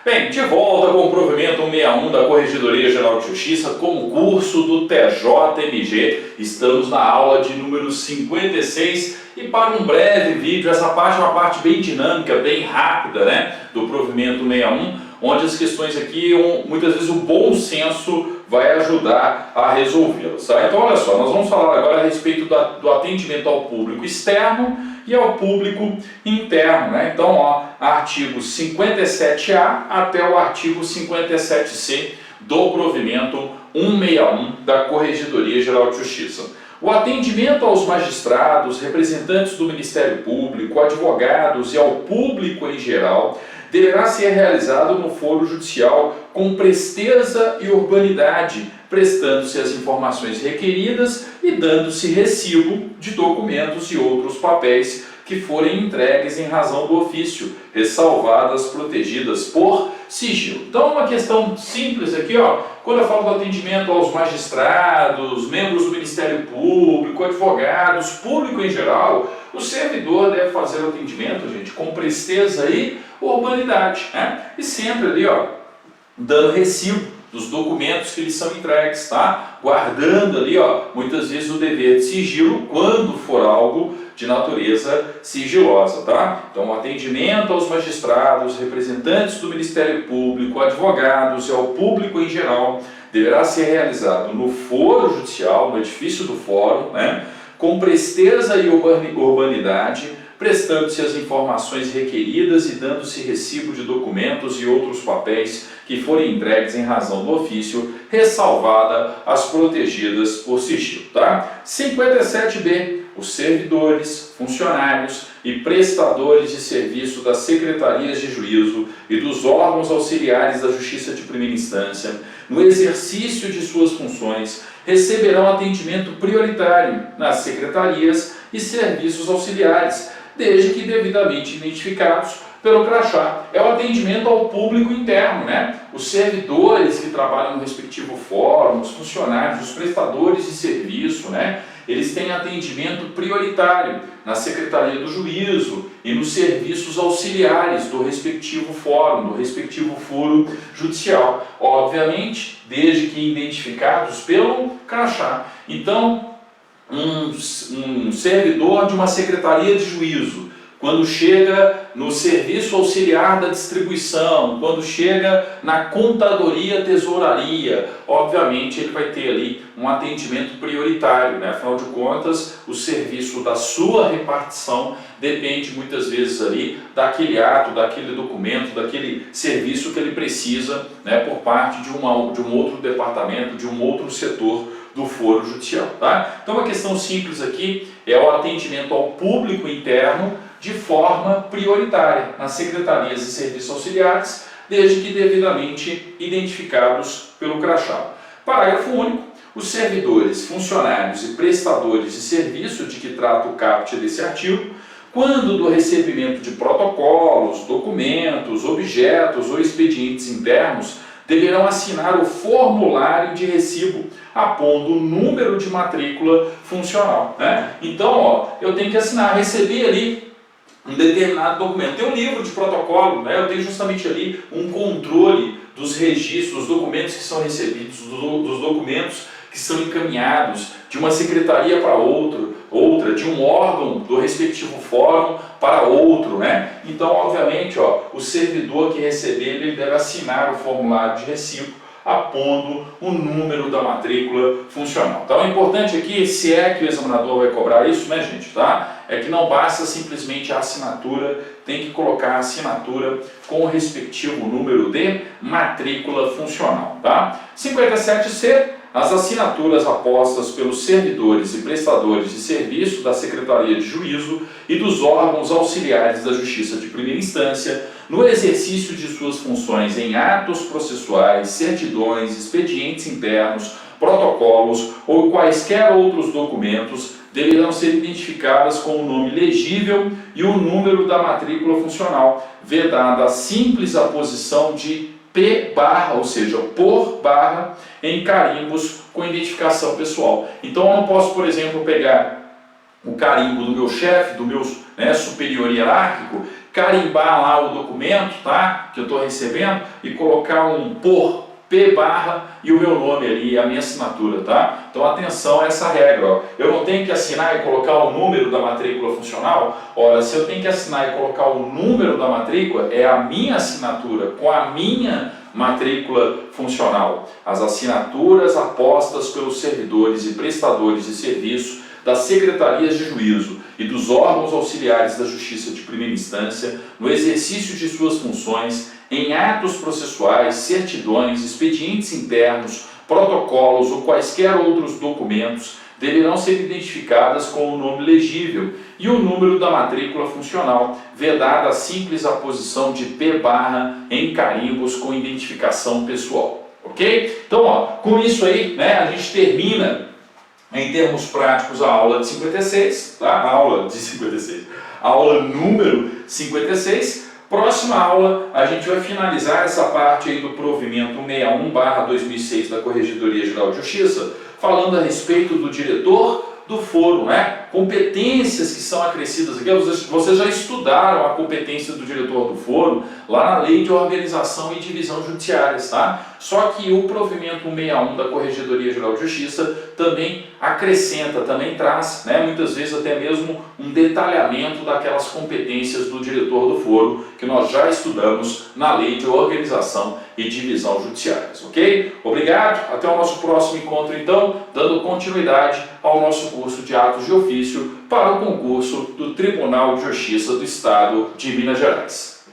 Bem, de volta com o provimento 161 da Corregedoria Geral de Justiça, concurso do TJMG. Estamos na aula de número 56 e para um breve vídeo, essa parte é uma parte bem dinâmica, bem rápida, né, do provimento 161, onde as questões aqui, muitas vezes o bom senso vai ajudar a resolvê-las, tá? Então olha só, nós vamos falar agora a respeito do atendimento ao público externo e ao público interno, né? Então, ó, artigo 57A até o artigo 57C do provimento 161 da Corregedoria Geral de Justiça. O atendimento aos magistrados, representantes do Ministério Público, advogados e ao público em geral deverá ser realizado no foro judicial com presteza e urbanidade, prestando-se as informações requeridas e dando-se recibo de documentos e outros papéis que forem entregues em razão do ofício, ressalvadas protegidas por sigilo. Então, uma questão simples aqui, ó, quando eu falo do atendimento aos magistrados, membros do Ministério Público, advogados, público em geral, o servidor deve fazer o atendimento, gente, com presteza e urbanidade, né? E sempre ali, ó, dando recibo dos documentos que lhes são entregues, tá? Guardando ali, ó, muitas vezes o dever de sigilo quando for algo de natureza sigilosa, tá? Então, o atendimento aos magistrados, representantes do Ministério Público, advogados e ao público em geral deverá ser realizado no foro judicial, no edifício do fórum, né? Com presteza e urbanidade, prestando-se as informações requeridas e dando-se recibo de documentos e outros papéis que forem entregues em razão do ofício, ressalvada as protegidas por sigilo, tá? 57B. Os servidores, funcionários e prestadores de serviço das secretarias de juízo e dos órgãos auxiliares da Justiça de Primeira Instância, no exercício de suas funções, receberão atendimento prioritário nas secretarias e serviços auxiliares, desde que devidamente identificados pelo crachá. É o atendimento ao público interno, né? Os servidores que trabalham no respectivo fórum, os funcionários, os prestadores de serviço, né? Eles têm atendimento prioritário na Secretaria do Juízo e nos serviços auxiliares do respectivo fórum, do respectivo foro judicial. Obviamente, desde que identificados pelo crachá. Então, um servidor de uma Secretaria de Juízo, quando chega no serviço auxiliar da distribuição, quando chega na contadoria tesouraria, obviamente ele vai ter ali um atendimento prioritário, né? Afinal de contas, o serviço da sua repartição depende muitas vezes ali daquele ato, daquele documento, daquele serviço que ele precisa, né, por parte de um outro departamento, de um outro setor do foro judicial, tá? Então, uma questão simples aqui é o atendimento ao público interno de forma prioritária nas secretarias e serviços auxiliares, desde que devidamente identificados pelo crachá. Parágrafo único. Os servidores, funcionários e prestadores de serviço de que trata o caput desse artigo, quando do recebimento de protocolos, documentos, objetos ou expedientes internos, deverão assinar o formulário de recibo, apondo o número de matrícula funcional, né? Então, ó, eu tenho que assinar, receber ali um determinado documento. Tem um livro de protocolo, né? Eu tenho justamente ali um controle dos registros, dos documentos que são recebidos, dos documentos que são encaminhados de uma secretaria para outra, de um órgão do respectivo fórum para outro, né? Então, obviamente, ó, o servidor que receber, ele deve assinar o formulário de recibo, apondo o número da matrícula funcional. Então, o importante aqui, se é que o examinador vai cobrar isso, né, gente, tá? É que não basta simplesmente a assinatura, tem que colocar a assinatura com o respectivo número de matrícula funcional, tá? 57C. As assinaturas apostas pelos servidores e prestadores de serviço da Secretaria de Juízo e dos órgãos auxiliares da Justiça de Primeira Instância, no exercício de suas funções em atos processuais, certidões, expedientes internos, protocolos ou quaisquer outros documentos, deverão ser identificadas com o nome legível e o número da matrícula funcional, vedada a simples aposição de P barra, ou seja, por barra, em carimbos com identificação pessoal. Então eu não posso, por exemplo, pegar o carimbo do meu chefe, do meu superior hierárquico, carimbar lá o documento, tá, que eu estou recebendo e colocar um por P barra e o meu nome ali, a minha assinatura, tá? Então atenção a essa regra, ó. Eu não tenho que assinar e colocar o número da matrícula funcional. Ora, se eu tenho que assinar e colocar o número da matrícula, é a minha assinatura com a minha matrícula funcional. As assinaturas apostas pelos servidores e prestadores de serviço das secretarias de juízo e dos órgãos auxiliares da Justiça de primeira instância no exercício de suas funções em atos processuais, certidões, expedientes internos, protocolos ou quaisquer outros documentos deverão ser identificadas com o nome legível e o número da matrícula funcional, vedada a simples aposição de P barra em carimbos com identificação pessoal. Ok? Então, ó, com isso aí, a gente termina, em termos práticos, a aula de 56, tá? A aula número 56. Próxima aula, a gente vai finalizar essa parte aí do provimento 61/2006 da Corregedoria Geral de Justiça, falando a respeito do diretor do foro, competências que são acrescidas aqui. Vocês já estudaram a competência do diretor do foro lá na Lei de Organização e Divisão Judiciárias, tá? Só que o provimento 61 da Corregedoria Geral de Justiça também acrescenta, também traz, muitas vezes até mesmo um detalhamento daquelas competências do diretor do foro que nós já estudamos na Lei de Organização e Divisão Judiciárias, ok? Obrigado, até o nosso próximo encontro então, dando continuidade ao nosso curso de atos de ofício para o concurso do Tribunal de Justiça do Estado de Minas Gerais.